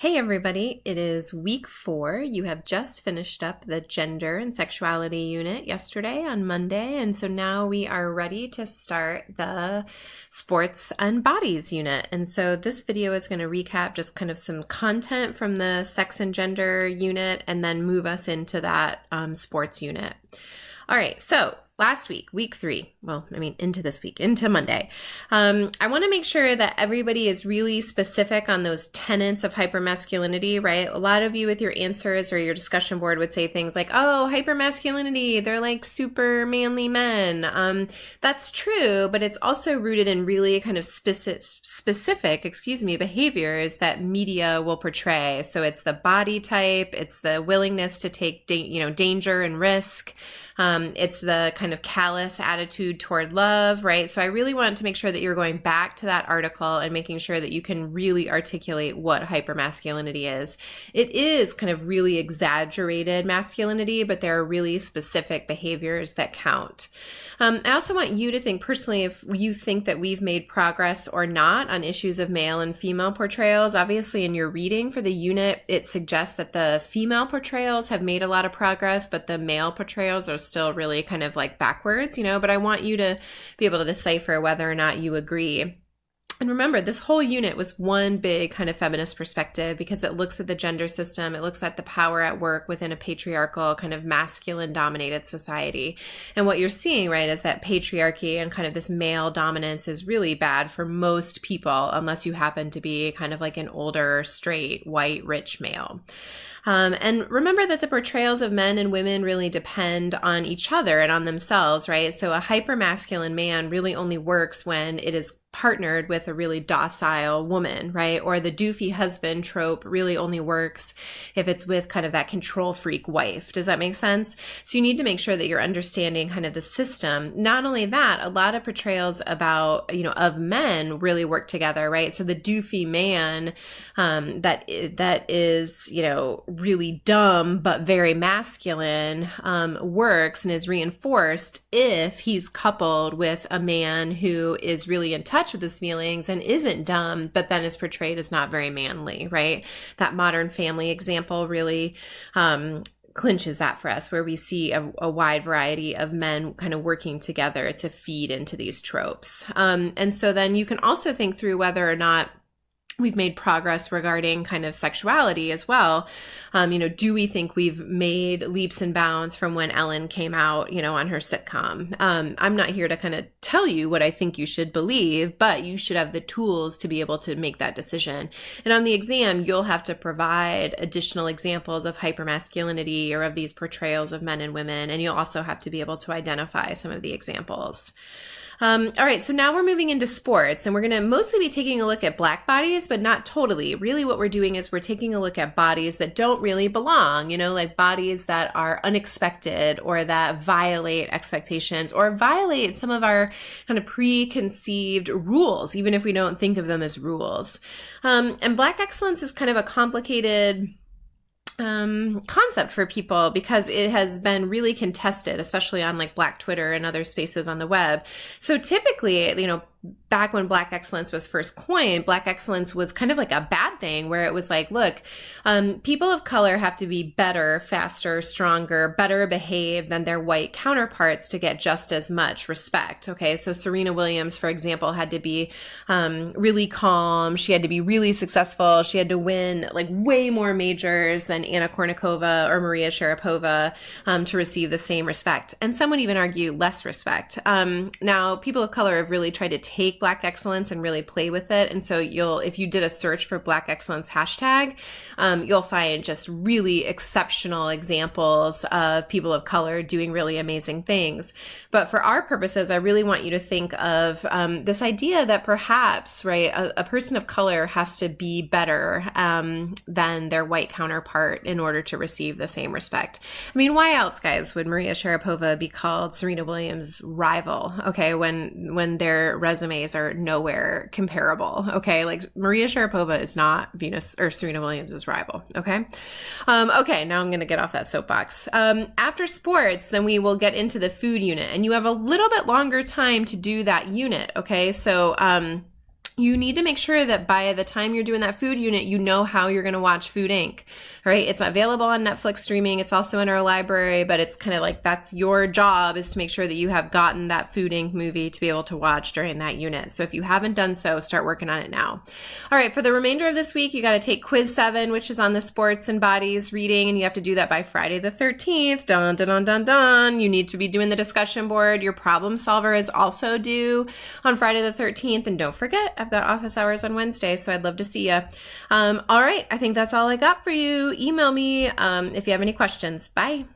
Hey everybody, it is week 4. You have just finished up the gender and sexuality unit yesterday on Monday, and so now we are ready to start the sports and bodies unit. And so this video is going to recap just kind of some content from the sex and gender unit and then move us into that sports unit. All right, so last week, week 3, into this week, into Monday, I want to make sure that everybody is really specific on those tenets of hypermasculinity, right? A lot of you with your answers or your discussion board would say things like, oh, hypermasculinity, they're like super manly men. That's true, but it's also rooted in really kind of specific behaviors that media will portray. So it's the body type, it's the willingness to take danger and risk. It's the kind of callous attitude toward love, right? So I really want to make sure that you're going back to that article and making sure that you can really articulate what hypermasculinity is. It is kind of really exaggerated masculinity, but there are really specific behaviors that count. I also want you to think personally if you think that we've made progress or not on issues of male and female portrayals. Obviously, in your reading for the unit, it suggests that the female portrayals have made a lot of progress, but the male portrayals are still really kind of like backwards, but I want you to be able to decipher whether or not you agree. And remember, this whole unit was one big kind of feminist perspective because it looks at the gender system, it looks at the power at work within a patriarchal kind of masculine dominated society. And what you're seeing, right, is that patriarchy and kind of this male dominance is really bad for most people unless you happen to be kind of like an older, straight, white, rich male. And remember that the portrayals of men and women really depend on each other and on themselves, right? So a hypermasculine man really only works when it is partnered with a really docile woman, right? Or the doofy husband trope really only works if it's with kind of that control freak wife. Does that make sense? So you need to make sure that you're understanding kind of the system. Not only that, a lot of portrayals about, of men really work together, right? So the doofy man that is, really dumb but very masculine works and is reinforced if he's coupled with a man who is really in touch with his feelings and isn't dumb, but then is portrayed as not very manly, right? That Modern Family example really clinches that for us, where we see a wide variety of men kind of working together to feed into these tropes. And so then you can also think through whether or not we've made progress regarding kind of sexuality as well. Do we think we've made leaps and bounds from when Ellen came out, on her sitcom? I'm not here to kind of tell you what I think you should believe, but you should have the tools to be able to make that decision. And on the exam, you'll have to provide additional examples of hypermasculinity or of these portrayals of men and women. And you'll also have to be able to identify some of the examples. All right, so now we're moving into sports, and we're going to mostly be taking a look at black bodies, but not totally. Really what we're doing is we're taking a look at bodies that don't really belong, like bodies that are unexpected or that violate expectations or violate some of our kind of preconceived rules, even if we don't think of them as rules. And black excellence is kind of a complicated concept for people because it has been really contested, especially on like Black Twitter and other spaces on the web. So typically, back when Black excellence was first coined, Black excellence was kind of like a bad thing where it was like, look, people of color have to be better, faster, stronger, better behaved than their white counterparts to get just as much respect. Okay. So Serena Williams, for example, had to be really calm. She had to be really successful. She had to win like way more majors than Anna Kournikova or Maria Sharapova to receive the same respect. And some would even argue less respect. Now, people of color have really tried to take Black excellence and really play with it. And so if you did a search for Black excellence hashtag, you'll find just really exceptional examples of people of color doing really amazing things. But for our purposes, I really want you to think of this idea that perhaps, right, a person of color has to be better than their white counterpart in order to receive the same respect. I mean, why else, guys, would Maria Sharapova be called Serena Williams' rival? Okay, when their resumes are nowhere comparable. Okay, like Maria Sharapova is not Venus or Serena Williams' rival. Okay, okay. Now I'm going to get off that soapbox. After sports, then we will get into the food unit, and you have a little bit longer time to do that unit. Okay, so you need to make sure that by the time you're doing that food unit, you know how you're going to watch Food Inc. Right? It's available on Netflix streaming. It's also in our library, but it's kind of like that's your job, is to make sure that you have gotten that Food Inc. movie to be able to watch during that unit. So if you haven't done so, start working on it now. All right, for the remainder of this week, you got to take quiz 7, which is on the sports and bodies reading, and you have to do that by Friday the 13th. Dun, dun, dun, dun, dun. You need to be doing the discussion board. Your problem solver is also due on Friday the 13th, and don't forget, I've got office hours on Wednesday, so I'd love to see you. All right, I think that's all I got for you. Email me if you have any questions. Bye.